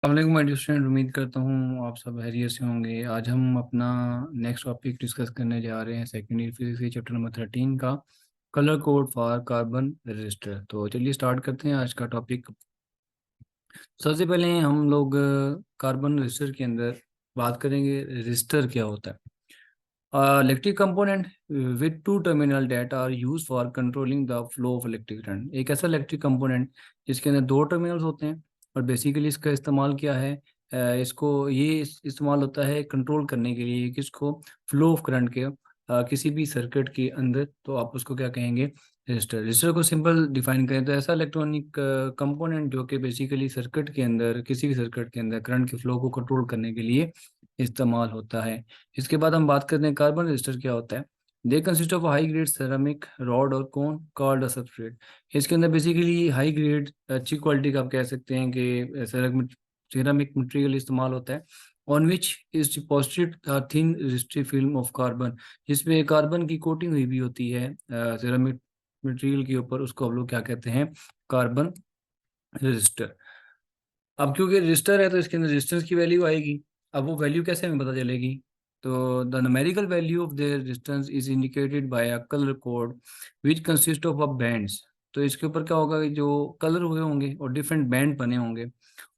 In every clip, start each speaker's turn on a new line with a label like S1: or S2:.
S1: अस्सलाम वालेकुम स्टूडेंट। उम्मीद करता हूँ आप सब खैरियत से होंगे। आज हम अपना नेक्स्ट टॉपिक डिस्कस करने जा रहे हैं सेकेंड ईयर फिजिक्स के चैप्टर नंबर 13 का colour code for carbon register. तो चलिए स्टार्ट करते हैं आज का टॉपिक। सबसे पहले हम लोग कार्बन रजिस्टर के अंदर बात करेंगे रजिस्टर क्या होता है। Electric component with two terminal that are use for controlling the flow of electric current. एक ऐसा इलेक्ट्रिक कंपोनेंट जिसके अंदर दो टर्मिनल्स होते हैं और बेसिकली इसका इस्तेमाल क्या है, इसको ये इस्तेमाल होता है कंट्रोल करने के लिए किसको, फ्लो ऑफ करंट के किसी भी सर्किट के अंदर। तो आप उसको क्या कहेंगे, रजिस्टर। रजिस्टर को सिंपल डिफाइन करें तो ऐसा इलेक्ट्रॉनिक कंपोनेंट जो कि बेसिकली सर्किट के अंदर, किसी भी सर्किट के अंदर करंट के फ्लो को कंट्रोल करने के लिए इस्तेमाल होता है। इसके बाद हम बात करते हैं कार्बन रजिस्टर क्या होता है। They consist of high grade ceramic rod और कोन कॉल्ड सबस्ट्रेट। इसके अंदर बेसिकली हाई ग्रेड अच्छी क्वालिटी का आप कह सकते हैं कि सेरामिक मटेरियल इस्तेमाल होता है। On which is deposited thin resistive film of carbon, जिसमें कार्बन की कोटिंग हुई भी होती है सेरामिक मटेरियल के ऊपर, उसको हम लोग क्या कहते हैं, कार्बन रजिस्टर। अब क्योंकि रजिस्टर है तो इसके अंदर रेजिस्टेंस की वैल्यू आएगी। अब वो वैल्यू कैसे हमें पता चलेगी, तो the numerical value of their resistance is indicated by a colour code which consist of a bands. तो इसके ऊपर क्या होगा कि जो कलर हुए होंगे और डिफरेंट बैंड बने होंगे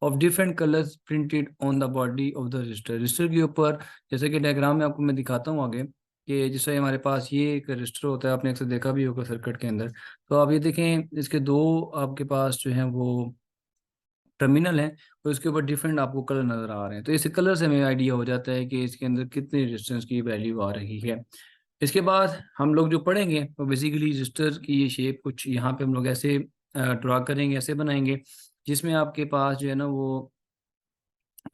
S1: of different colours printed on the body of the register. Register के ऊपर जैसे कि डायग्राम में आपको मैं दिखाता हूँ आगे, कि जैसे हमारे पास ये एक रजिस्टर होता है, आपने अक्सर देखा भी होगा सर्किट के अंदर। तो आप ये देखें, इसके दो आपके पास जो है वो टर्मिनल है और उसके ऊपर डिफरेंट आपको कलर नजर आ रहे हैं। तो इस कलर से हमें आइडिया हो जाता है कि इसके अंदर कितनी रेजिस्टेंस की वैल्यू आ रही है। इसके बाद हम लोग जो पढ़ेंगे वो बेसिकली रजिस्टर की ये शेप कुछ यहाँ पे हम लोग ऐसे ड्रा करेंगे, ऐसे बनाएंगे, जिसमें आपके पास जो है ना वो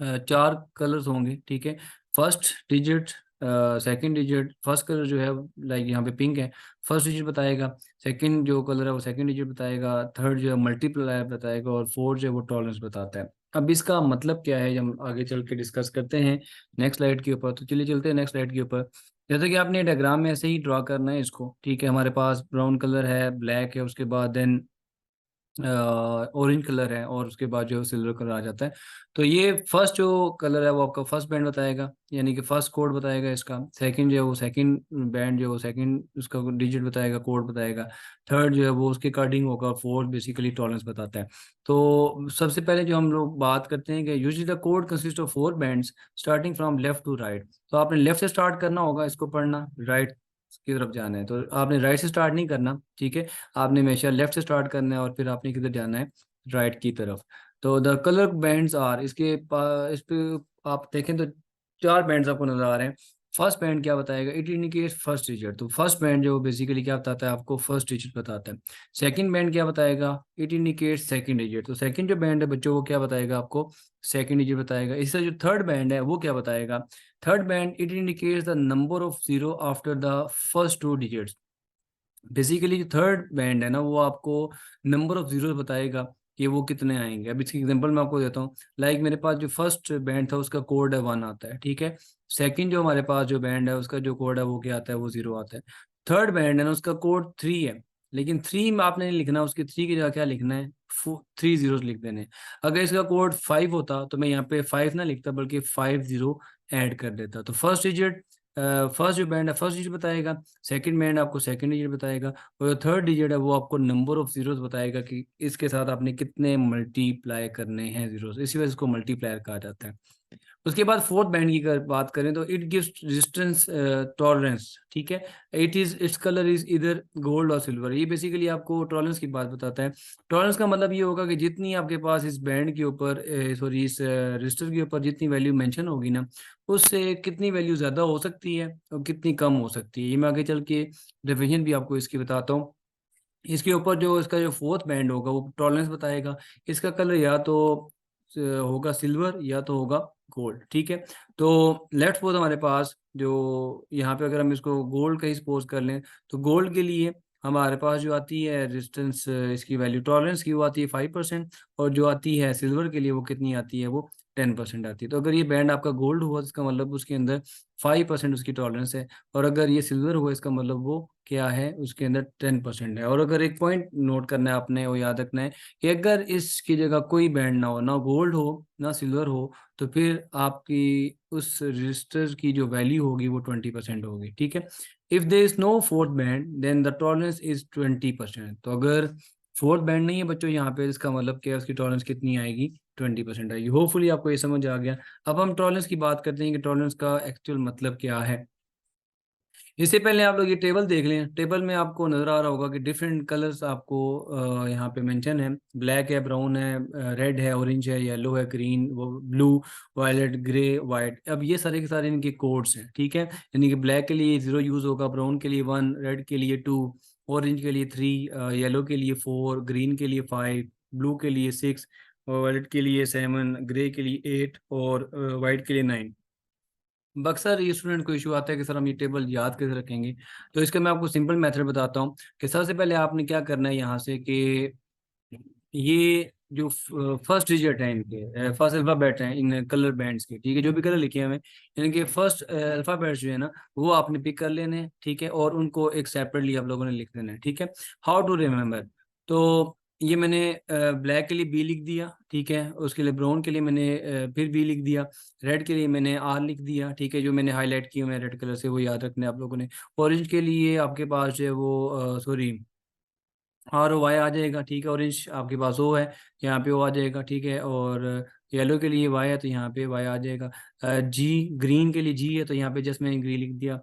S1: चार कलर्स होंगे। ठीक है, first digit, second digit, first colour जो है लाइक यहाँ पे पिंक है, फर्स्ट डिजिट बताएगा। सेकंड जो कलर है वो सेकंड डिजिट बताएगा। थर्ड जो है मल्टीप्लायर बताएगा और फोर्थ जो है वो टॉलरेंस बताता है। अब इसका मतलब क्या है हम आगे चल के डिस्कस करते हैं नेक्स्ट स्लाइड के ऊपर। तो चलिए चलते हैं नेक्स्ट स्लाइड के ऊपर। जैसे कि आपने डायग्राम में ऐसे ही ड्रॉ करना है इसको। ठीक है, हमारे पास ब्राउन कलर है, ब्लैक है, उसके बाद देन ऑरेंज कलर है और उसके बाद जो सिल्वर कलर आ जाता है। तो ये फर्स्ट जो कलर है वो आपका फर्स्ट बैंड बताएगा, यानी कि फर्स्ट कोड बताएगा इसका। सेकंड जो है वो सेकंड बैंड जो है वो सेकंड उसका डिजिट बताएगा, कोड बताएगा। थर्ड जो है वो उसके कार्डिंग होगा। फोर्थ बेसिकली टॉलरेंस बताता है। तो सबसे पहले जो हम लोग बात करते हैं कि usually the code consist of four bands starting from left to right. तो आपने लेफ्ट से स्टार्ट करना होगा इसको पढ़ना, राइट की तरफ जाना है तो आपने राइट से स्टार्ट नहीं करना। ठीक है, आपने हमेशा लेफ्ट से स्टार्ट करना है और फिर आपने किधर जाना है, राइट की तरफ। तो द कलर बैंड्स आर इस पे आप देखें तो चार बैंड्स आपको नजर आ रहे हैं। फर्स्ट बैंड क्या बताएगा, इट इंडिकेट्स फर्स्ट डिजिट। तो फर्स्ट बैंड जो बेसिकली क्या बताता है, आपको फर्स्ट डिजिट बताता है। सेकंड बैंड क्या बताएगा, इट इंडिकेट्स सेकंड डिजिट। तो सेकंड जो बैंड है बच्चों वो क्या बताएगा, आपको सेकंड डिजिट बताएगा। इससे जो थर्ड बैंड है वो क्या बताएगा, third band it indicates the number of zero after the first two digits. Basically जो थर्ड बैंड है ना वो आपको नंबर ऑफ जीरो बताएगा कि वो कितने आएंगे। अब इसकी एग्जांपल मैं आपको देता हूँ। लाइक मेरे पास जो फर्स्ट बैंड था उसका कोड है वन आता है। ठीक है, सेकंड जो हमारे पास जो बैंड है उसका जो कोड है वो क्या आता है, वो जीरो आता है। थर्ड बैंड है ना उसका कोड थ्री है, लेकिन थ्री में आपने नहीं लिखना, उसके थ्री की जगह क्या लिखना है, थ्री जीरो लिख देने हैं। अगर इसका कोड फाइव होता तो मैं यहाँ पे फाइव ना लिखता बल्कि फाइव जीरो ऐड कर देता। तो फर्स्ट डिजिट, फर्स्ट जो बैंड है फर्स्ट डिजिट बताएगा, सेकंड बैंड आपको सेकंड डिजिट बताएगा और जो थर्ड डिजिट है वो आपको नंबर ऑफ जीरोस बताएगा कि इसके साथ आपने कितने मल्टीप्लाई करने हैं जीरोस। इसी वजह से इसको मल्टीप्लायर कहा जाता है। उसके बाद फोर्थ बैंड की अगर बात करें तो इट गिव्स रेजिस्टेंस टॉलरेंस। ठीक है, इट्स कलर इज इधर गोल्ड और सिल्वर। ये बेसिकली आपको टॉलरेंस की बात बताता है। टॉलरेंस का मतलब ये होगा कि जितनी आपके पास इस बैंड के ऊपर, सॉरी इस रजिस्टर के ऊपर जितनी वैल्यू मेंशन होगी ना, उससे कितनी वैल्यू ज़्यादा हो सकती है और कितनी कम हो सकती है। ये मैं आगे चल के डेफिनेशन भी आपको इसकी बताता हूँ। इसके ऊपर जो इसका जो फोर्थ बैंड होगा वो टॉलरेंस बताएगा। इसका कलर या तो होगा सिल्वर या तो होगा गोल्ड। ठीक है, तो लेट्स सपोज हमारे पास जो यहाँ पे अगर हम इसको गोल्ड का ही सपोज कर लें तो गोल्ड के लिए हमारे पास जो आती है रेजिस्टेंस, इसकी वैल्यू टॉलरेंस की वो आती है 5%, और जो आती है सिल्वर के लिए वो कितनी आती है, वो 10% आती है। तो अगर ये बैंड आपका गोल्ड हुआ, इसका मतलब उसके अंदर 5% उसकी टॉलरेंस है, और अगर ये सिल्वर हुआ, इसका मतलब वो क्या है, उसके अंदर 10% है। और अगर एक पॉइंट नोट करना है आपने, वो याद रखना है कि अगर इसकी जगह कोई बैंड ना हो, ना गोल्ड हो ना सिल्वर हो, तो फिर आपकी उस रजिस्टर की जो वैल्यू होगी वो 20% होगी, ठीक है। If there is no fourth band then the tolerance is 20%। तो अगर फोर्थ बैंड नहीं है बच्चों यहाँ पे, इसका मतलब क्या है, उसकी टॉलरेंस कितनी आएगी, 20% आएगी। होपफुली आपको ये समझ आ गया। अब हम टॉलरेंस की बात करते हैं कि टॉलरेंस का एक्चुअल मतलब क्या है। इससे पहले आप लोग ये टेबल देख लें। टेबल में आपको नजर आ रहा होगा कि डिफरेंट कलर्स आपको यहाँ पे मेंशन है। ब्लैक है, ब्राउन है, रेड है, ऑरेंज है, येलो है, ग्रीन, वो ब्लू, वायलेट, ग्रे, वाइट। अब ये सारे के सारे इनके कोड्स हैं, ठीक है। यानी कि ब्लैक के लिए 0 यूज होगा, ब्राउन के लिए 1, रेड के लिए 2, ऑरेंज के लिए 3, येलो के लिए 4, ग्रीन के लिए 5, ब्लू के लिए 6, वायलेट के लिए 7, ग्रे के लिए 8 और वाइट के लिए 9। अक्सर ये स्टूडेंट को इशू आता है कि सर हम ये टेबल याद कैसे रखेंगे। तो इसका मैं आपको सिंपल मेथड बताता हूँ कि सबसे पहले आपने क्या करना है यहाँ से कि ये जो फर्स्ट डिजिट है इनके, फर्स्ट अल्फाबेट है इन कलर बैंड्स के, ठीक है, जो भी कलर लिखे हुए हैं इनके फर्स्ट अल्फाबेट्स जो है ना, वो आपने पिक कर लेने हैं, ठीक है, और उनको एक सेपरेटली आप लोगों ने लिख देना है, ठीक है। How to remember. तो ये मैंने ब्लैक के लिए बी लिख दिया, ठीक है, उसके लिए ब्राउन के लिए मैंने फिर बी लिख दिया, रेड के लिए मैंने आर लिख दिया, ठीक है, जो मैंने हाईलाइट किया मैं रेड कलर से, वो याद रखने आप लोगों ने। ऑरेंज के लिए आपके पास जो है वो सॉरी आर ओ वाई आ जाएगा, ठीक है, ऑरेंज आपके पास ओ है, यहाँ पे ओ आ जाएगा, ठीक है। और येलो के लिए वाई है तो यहाँ पे वाई आ जाएगा। जी, ग्रीन के लिए जी है तो यहाँ पे जस्ट मैंने ग्रीन लिख दिया,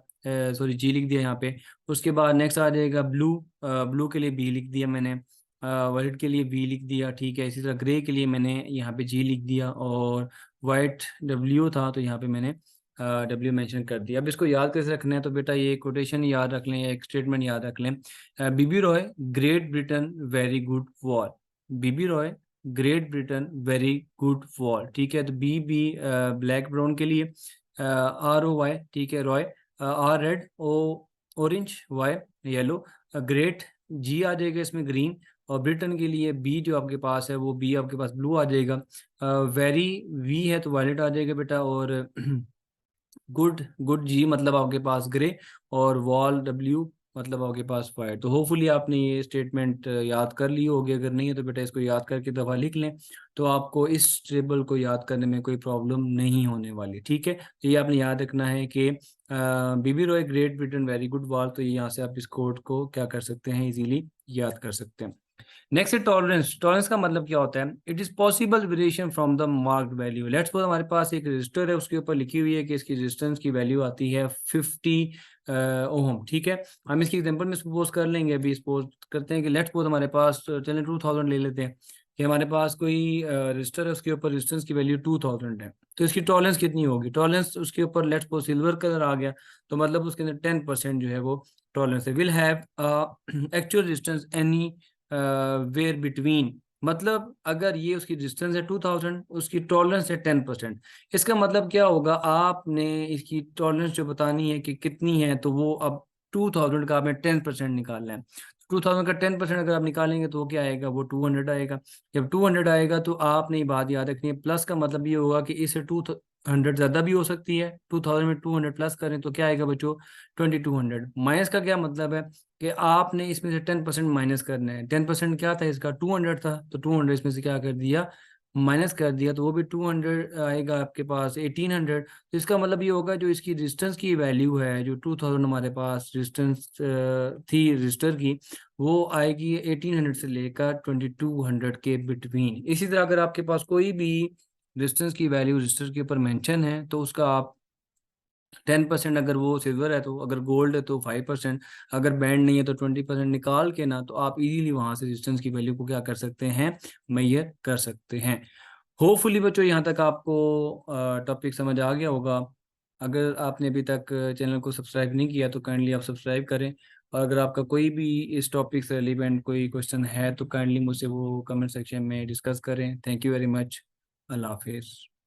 S1: सॉरी जी लिख दिया यहाँ पे। उसके बाद नेक्स्ट आ जाएगा ब्लू, ब्लू के लिए बी लिख दिया मैंने, वाइट के लिए बी लिख दिया, ठीक है। इसी तरह ग्रे के लिए मैंने यहाँ पे जी लिख दिया, और वाइट डब्ल्यू था तो यहाँ पे मैंने डब्ल्यू मेंशन कर दिया। अब इसको याद कैसे रखना है, तो बेटा ये कोटेशन याद रख लें या एक स्टेटमेंट याद रख लें। BB Roy great Britain very good war. BB Roy great Britain very good war, ठीक है। तो बी बी ब्लैक ब्राउन के लिए, आर ओ वाई, ठीक है, Roy, R red, O orange, Y yellow, great G आ जाएगा इसमें ग्रीन, और ब्रिटेन के लिए बी जो आपके पास है वो बी आपके पास ब्लू आ जाएगा। वेरी वी है तो वायलेट आ जाएगा बेटा, और गुड, गुड जी मतलब आपके पास ग्रे, और वॉल डब्ल्यू मतलब आपके पास फायर। तो होपफुली आपने ये स्टेटमेंट याद कर ली होगी, अगर नहीं है तो बेटा इसको याद करके दफ़ा लिख लें, तो आपको इस टेबल को याद करने में कोई प्रॉब्लम नहीं होने वाली, ठीक है। तो ये आपने याद रखना है कि BB Roy great Britain very good war. तो ये यहाँ से आप इस कोड को क्या कर सकते हैं, इजीली याद कर सकते हैं। नेक्स्ट है टॉलरेंस। टॉलरेंस का मतलब क्या होता है, it is possible variation from the marked value. Let's suppose हमारे पास एक रजिस्टर है, उसके ऊपर लिखी हुई है कि इसकी रेजिस्टेंस की वैल्यू आती है 50 ओम, ठीक है। हम इसकी एग्जांपल में सपोज कर लेंगे, अभी सपोज करते हैं कि लेट्स सपोज हमारे पास, चलें 2000 ले लेते हैं कि हमारे पास कोई रजिस्टर है, उसके ऊपर रेजिस्टेंस की वैल्यू 2000 है। तो इसकी टॉलरेंस कितनी होगी, टॉलरेंस उसके ऊपर लेट्स सपोज सिल्वर कलर आ गया, तो मतलब उसके अंदर 10% जो है वो टॉलरेंस है। Will have actual resistance anywhere between, मतलब अगर ये उसकी डिस्टेंस है 2000, उसकी टॉलरेंस है 10%। इसका मतलब क्या होगा, आपने इसकी टॉलरेंस जो बतानी है कि कितनी है, तो वो अब 2000 का आपने 10% निकालना है। 2000 का 10% अगर आप निकालेंगे तो वो क्या आएगा, वो 200 आएगा। जब 200 आएगा तो आपने ये बात याद रखनी है, प्लस का मतलब ये होगा कि इससे 200 ज़्यादा भी हो सकती है। 2000 में 200 प्लस करें तो क्या आएगा बच्चों, 2200। माइनस का क्या मतलब है कि आपने इसमें से 10% माइनस करना है। 10% क्या था इसका, 200 था, तो 200 इसमें से क्या कर दिया, माइनस कर दिया, तो वो भी 200 आएगा आपके पास 1800। तो इसका मतलब ये होगा जो इसकी डिस्टेंस की वैल्यू है, जो 2000 हमारे पास डिस्टेंस थी रजिस्टर की, वो आएगी 1800 से लेकर 2200 के बिटवीन। इसी तरह अगर आपके पास कोई भी डिस्टेंस की वैल्यू रजिस्टर के ऊपर मेंशन है तो उसका आप 10%, अगर वो सिल्वर है तो, अगर गोल्ड है तो 5%, अगर बैंड नहीं है तो 20% निकाल के ना, तो आप इजीली वहां से डिस्टेंस की वैल्यू को क्या कर सकते हैं, मेजर कर सकते हैं। होपफुली बच्चों यहाँ तक आपको टॉपिक समझ आ गया होगा। अगर आपने अभी तक चैनल को सब्सक्राइब नहीं किया तो काइंडली आप सब्सक्राइब करें, और अगर आपका कोई भी इस टॉपिक से रिलेवेंट कोई क्वेश्चन है तो काइंडली मुझसे वो कमेंट सेक्शन में डिस्कस करें। Thank you very much. अल्लाह हाफिज़।